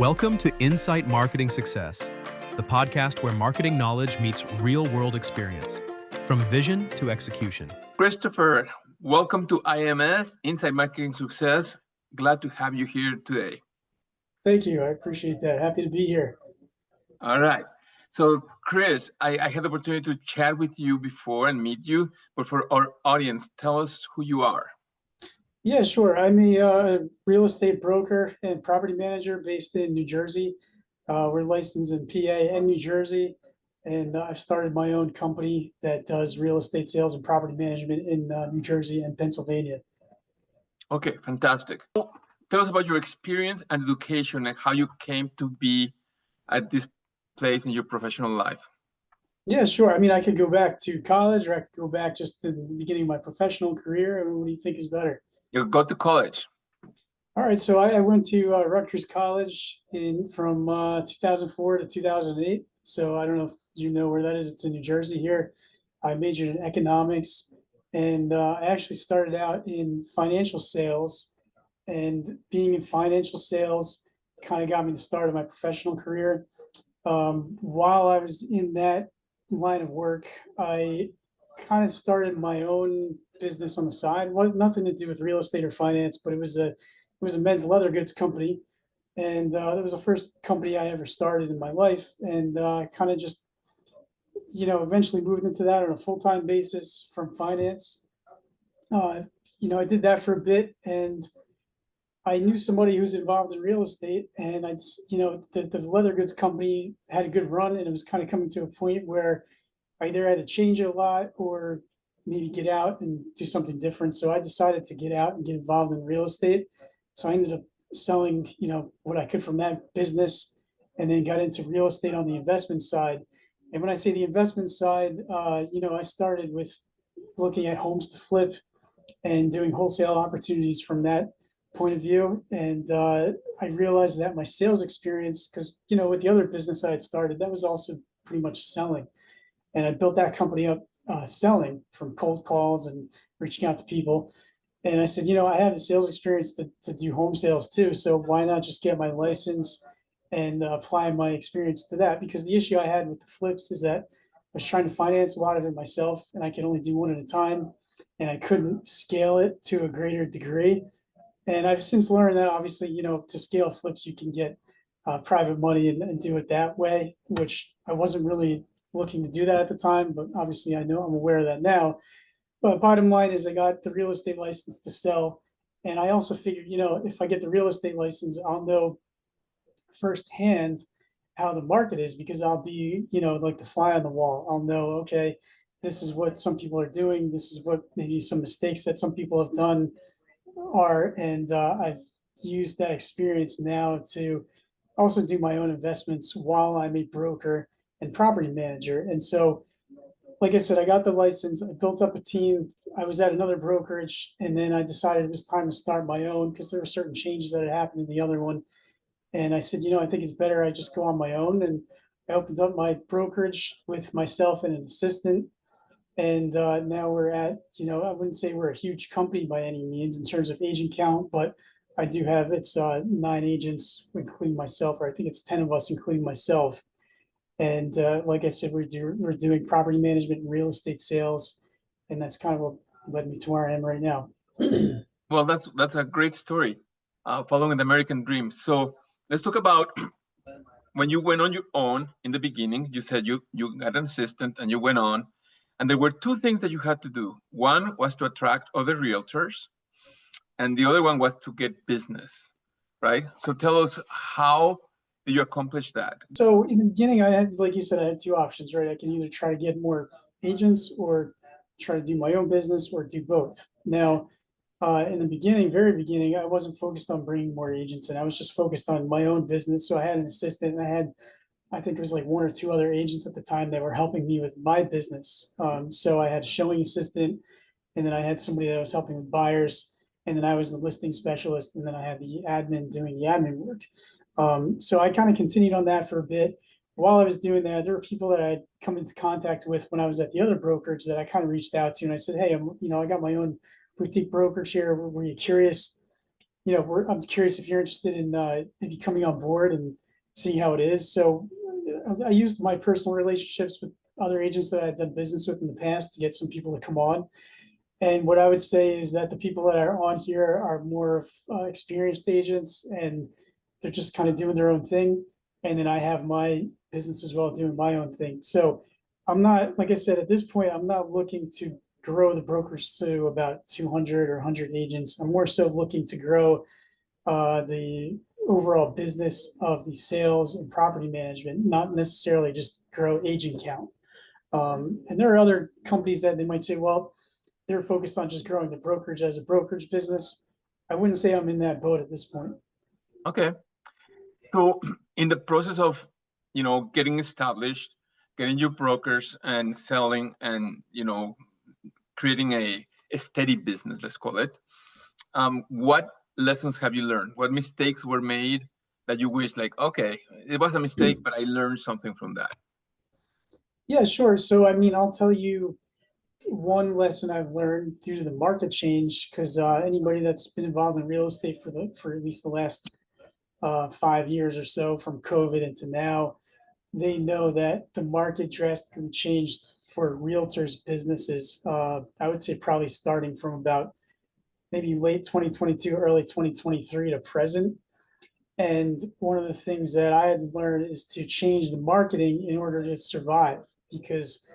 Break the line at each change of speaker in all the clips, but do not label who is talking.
Welcome to Insight Marketing Success, the podcast where marketing knowledge meets real-world experience, from vision to execution.
Christopher, welcome to IMS, Inside Marketing Success. Glad to have you here today.
Thank you. I appreciate that. Happy to be here.
All right. So, Chris, I had the opportunity to chat with you before and meet you, but for our audience, tell us who you are.
Yeah, sure. I'm a real estate broker and property manager based in New Jersey. We're licensed in PA and New Jersey, and I've started my own company that does real estate sales and property management in New Jersey and Pennsylvania.
Okay, fantastic. Tell us about your experience and education and how you came to be at this place in your professional life.
Yeah, sure. I mean, I could go back to college, or I could go back just to the beginning of my professional career. I mean, what do you think is better?
You go to college.
All right, so I went to Rutgers College from 2004 to 2008. So I don't know if you know where that is. It's in New Jersey here. I majored in economics, and I actually started out in financial sales. And being in financial sales kind of got me the start of my professional career. While I was in that line of work, I kind of started my own business on the side. Nothing to do with real estate or finance, but it was a men's leather goods company, and it was the first company I ever started in my life. And kind of just eventually moved into that on a full-time basis from finance. I did that for a bit, and I knew somebody who was involved in real estate, and the leather goods company had a good run, and it was kind of coming to a point where I either had to change it a lot or maybe get out and do something different. So I decided to get out and get involved in real estate. So I ended up selling, what I could from that business, and then got into real estate on the investment side. And when I say the investment side, I started with looking at homes to flip and doing wholesale opportunities from that point of view. And I realized that my sales experience, because, with the other business I had started, that was also pretty much selling. And I built that company up selling from cold calls and reaching out to people. And I said, I have the sales experience to do home sales too. So why not just get my license and apply my experience to that? Because the issue I had with the flips is that I was trying to finance a lot of it myself, and I could only do one at a time, and I couldn't scale it to a greater degree. And I've since learned that obviously, to scale flips, you can get private money and do it that way, which I wasn't really looking to do that at the time, but obviously I'm aware of that now. But bottom line is I got the real estate license to sell. And I also figured, if I get the real estate license, I'll know firsthand how the market is, because I'll be, like the fly on the wall. I'll know, okay, this is what some people are doing. This is what maybe some mistakes that some people have done are. And I've used that experience now to also do my own investments while I'm a broker and property manager. And so, like I said, I got the license, I built up a team. I was at another brokerage, and then I decided it was time to start my own because there were certain changes that had happened in the other one. And I said, I think it's better I just go on my own. And I opened up my brokerage with myself and an assistant. And now we're at, I wouldn't say we're a huge company by any means in terms of agent count, but I do have, it's 9 agents, including myself, or I think it's 10 of us, including myself. And like I said, we're doing property management and real estate sales, and that's kind of what led me to where I am right now.
Well, that's a great story, following the American dream. So let's talk about when you went on your own in the beginning. You said you got an assistant and you went on, and there were 2 things that you had to do. One was to attract other realtors, and the other one was to get business, right? So tell us, how did you accomplish that?
So in the beginning, I had, like you said, I had 2 options, right? I can either try to get more agents or try to do my own business, or do both. Now, in the beginning, very beginning, I wasn't focused on bringing more agents in. I was just focused on my own business. So I had an assistant, and I think it was like 1 or 2 other agents at the time that were helping me with my business. So I had a showing assistant, and then I had somebody that was helping with buyers, and then I was the listing specialist, and then I had the admin doing the admin work. So I kind of continued on that for a bit. While I was doing that, there were people that I'd come into contact with when I was at the other brokerage that I kind of reached out to, and I said, hey, I got my own boutique brokerage here. Were you curious I'm curious if you're interested in maybe coming on board and seeing how it is. So I used my personal relationships with other agents that I've done business with in the past to get some people to come on. And what I would say is that the people that are on here are more of experienced agents, and they're just kind of doing their own thing. And then I have my business as well, doing my own thing. So I'm not, like I said, at this point, I'm not looking to grow the brokers to about 200 or 100 agents. I'm more so looking to grow the overall business of the sales and property management, not necessarily just grow agent count. And there are other companies that they might say, well, they're focused on just growing the brokerage as a brokerage business. I wouldn't say I'm in that boat at this point.
Okay. So in the process of, getting established, getting your brokers and selling and, creating a steady business, let's call it, what lessons have you learned? What mistakes were made that you wish like, okay, it was a mistake, but I learned something from that?
Yeah, sure. So, I mean, I'll tell you one lesson I've learned due to the market change, because anybody that's been involved in real estate for at least the last 5 years or so, from COVID into now, they know that the market drastically changed for realtors' businesses. I would say probably starting from about maybe late 2022, early 2023 to present. And one of the things that I had to learn is to change the marketing in order to survive, because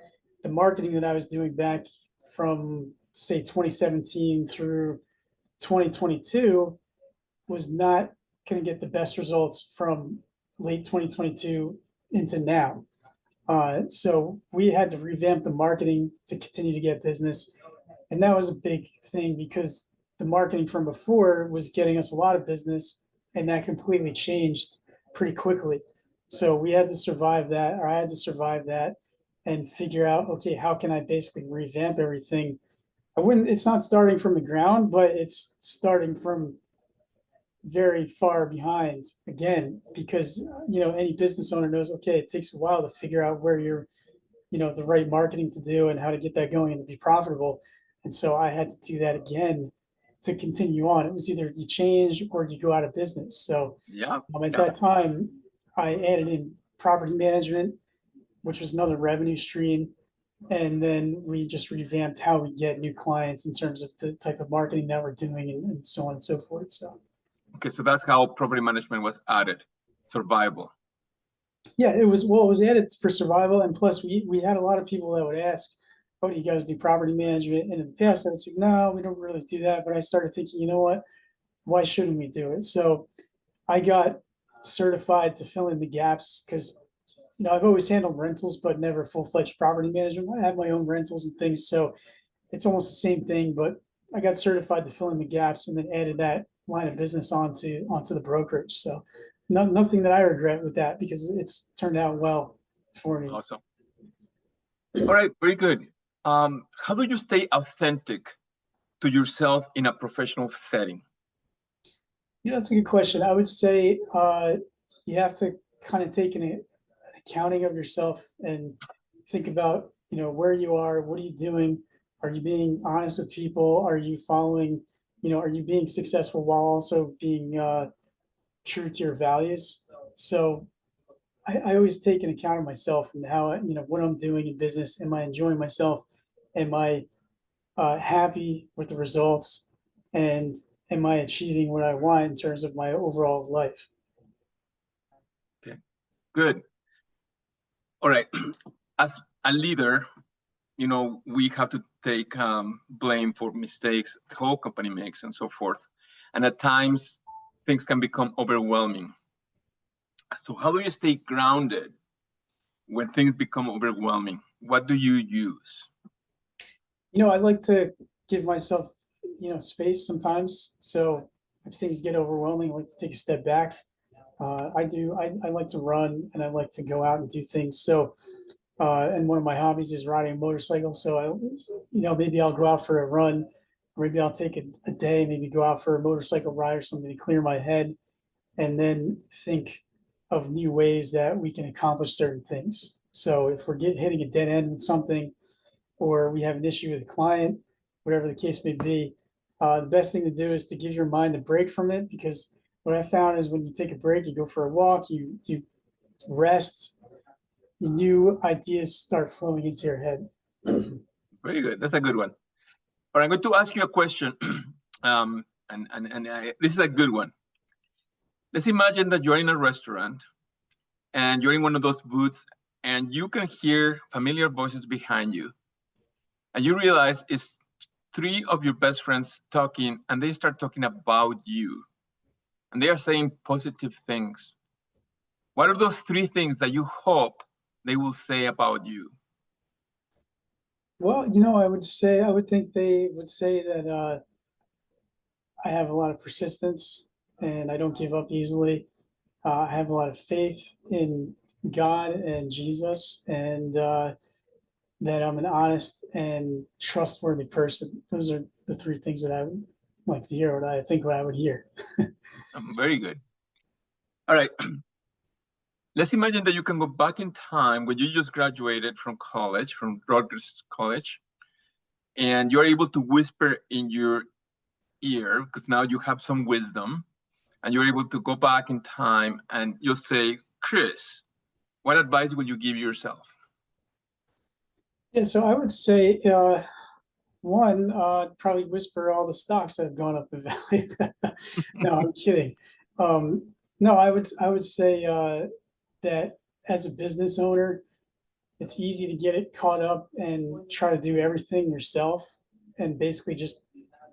the marketing that I was doing back from, say, 2017 through 2022 was not going to get the best results from late 2022 into now. So we had to revamp the marketing to continue to get business. And that was a big thing, because the marketing from before was getting us a lot of business, and that completely changed pretty quickly. So we had to survive that, or I had to survive that, and figure out, okay, how can I basically revamp everything? It's not starting from the ground, but it's starting from very far behind again, because, any business owner knows, okay, it takes a while to figure out where you're, the right marketing to do and how to get that going and to be profitable. And so I had to do that again to continue on. It was either you change or you go out of business. So
Yeah.
at
Yeah.
that time, I added in property management, which was another revenue stream. And then we just revamped how we get new clients in terms of the type of marketing that we're doing, and so on and so forth. So,
Okay, so that's how property management was added. Survival.
yeah, it was added for survival. And plus, we had a lot of people that would ask, oh, do you guys do property management? And in the past, I would say, no, we don't really do that. But I started thinking, you know what? Why shouldn't we do it? So I got certified to fill in the gaps, because I've always handled rentals, but never full-fledged property management. I have my own rentals and things, so it's almost the same thing. But I got certified to fill in the gaps, and then added that line of business onto the brokerage. So nothing that I regret with that, because it's turned out well for me.
Awesome. All right, very good. How do you stay authentic to yourself in a professional setting?
That's a good question. I would say you have to kind of take an accounting of yourself and think about, where you are, what are you doing? Are you being honest with people? Are you following, are you being successful while also being true to your values? So I always take an account of myself and how, what I'm doing in business. Am I enjoying myself? Am I happy with the results? And am I achieving what I want in terms of my overall life?
Okay, good. All right. As a leader, we have to take blame for mistakes the whole company makes and so forth. And at times, things can become overwhelming. So how do you stay grounded when things become overwhelming? What do you use?
I like to give myself, space sometimes. So if things get overwhelming, I like to take a step back. I like to run, and I like to go out and do things. So, and one of my hobbies is riding a motorcycle. So maybe I'll go out for a run, or maybe I'll take a day, maybe go out for a motorcycle ride or something to clear my head, and then think of new ways that we can accomplish certain things. So if we're hitting a dead end with something, or we have an issue with a client, whatever the case may be, The best thing to do is to give your mind a break from it, because what I found is when you take a break, you go for a walk, you rest, new ideas start flowing into your head.
Very good. That's a good one. All right, I'm going to ask you a question, this is a good one. Let's imagine that you're in a restaurant and you're in one of those booths and you can hear familiar voices behind you. And you realize it's three of your best friends talking, and they start talking about you. And they are saying positive things. What are those three things that you hope they will say about you?
Well, I would think they would say that I have a lot of persistence and I don't give up easily. I have a lot of faith in God and Jesus, and that I'm an honest and trustworthy person. Those are the three things that I would like to hear, what I would hear.
Very good. All right. Let's imagine that you can go back in time when you just graduated from college, from Rutgers College, and you're able to whisper in your ear, because now you have some wisdom, and you're able to go back in time and you'll say, Chris, what advice would you give yourself?
Yeah, so I would say one, probably whisper all the stocks that have gone up in value. No, I'm kidding. No, I would say that as a business owner, it's easy to get it caught up and try to do everything yourself and basically just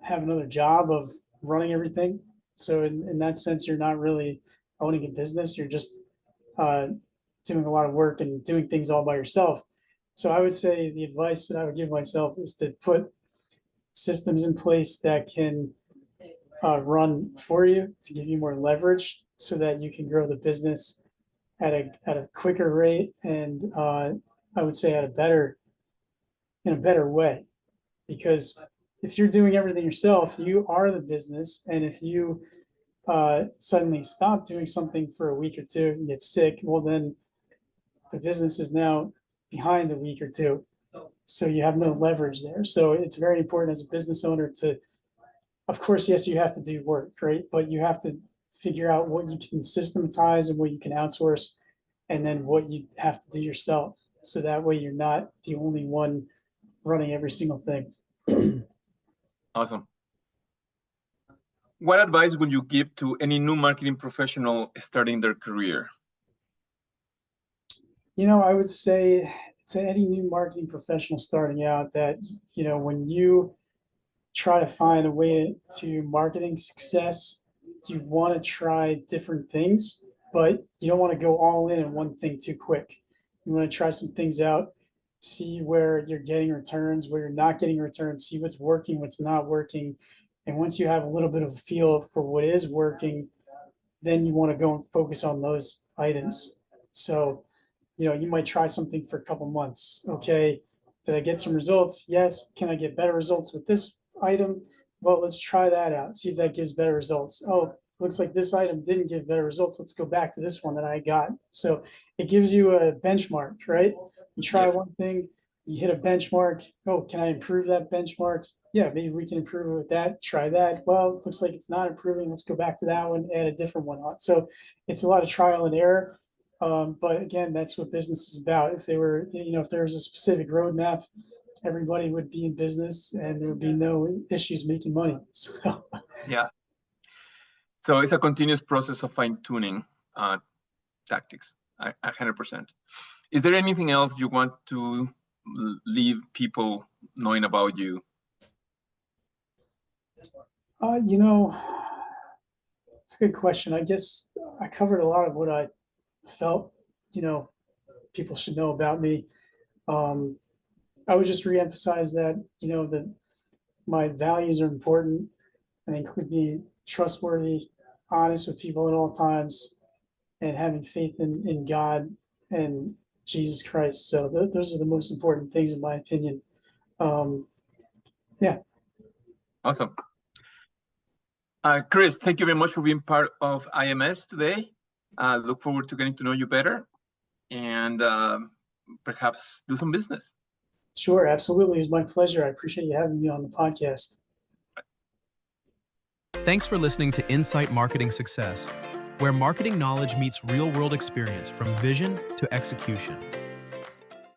have another job of running everything. So in that sense, you're not really owning a business. You're just uh, doing a lot of work and doing things all by yourself. So I would say the advice that I would give myself is to put systems in place that can run for you to give you more leverage so that you can grow the business at a quicker rate, and I would say in a better way. Because if you're doing everything yourself, you are the business, and if you suddenly stop doing something for a week or two and get sick, well, then the business is now behind a week or two. So you have no leverage there. So it's very important as a business owner to, of course, yes, you have to do work, right? But you have to figure out what you can systematize and what you can outsource, and then what you have to do yourself. So that way you're not the only one running every single thing.
Awesome. What advice would you give to any new marketing professional starting their career?
I would say to any new marketing professional starting out that, when you try to find a way to marketing success, you want to try different things, but you don't want to go all in one thing too quick. You want to try some things out, see where you're getting returns, where you're not getting returns, see what's working, what's not working. And once you have a little bit of a feel for what is working, then you want to go and focus on those items. So, you might try something for a couple months. Okay, did I get some results? Yes. Can I get better results with this item? Well, let's try that out, see if that gives better results. Oh, looks like this item didn't give better results. Let's go back to this one that I got. So it gives you a benchmark, right? You try
Yes.
one thing, you hit a benchmark. Oh, can I improve that benchmark? Yeah, maybe we can improve it with that. Try that. Well, it looks like it's not improving. Let's go back to that one, add a different one on. So it's a lot of trial and error. But again, that's what business is about. If there was a specific roadmap, everybody would be in business and there would be no issues making money. So
Yeah. So it's a continuous process of fine-tuning tactics, 100%. Is there anything else you want to leave people knowing about you?
It's a good question. I guess I covered a lot of what I felt, people should know about me. I would just reemphasize that, that my values are important and include being trustworthy, honest with people at all times, and having faith in God and Jesus Christ. So those are the most important things, in my opinion. Yeah.
Awesome. Chris, thank you very much for being part of IMS today. Look forward to getting to know you better and perhaps do some business.
Sure, absolutely. It was my pleasure. I appreciate you having me on the podcast.
Thanks for listening to Insight Marketing Success, where marketing knowledge meets real-world experience from vision to execution.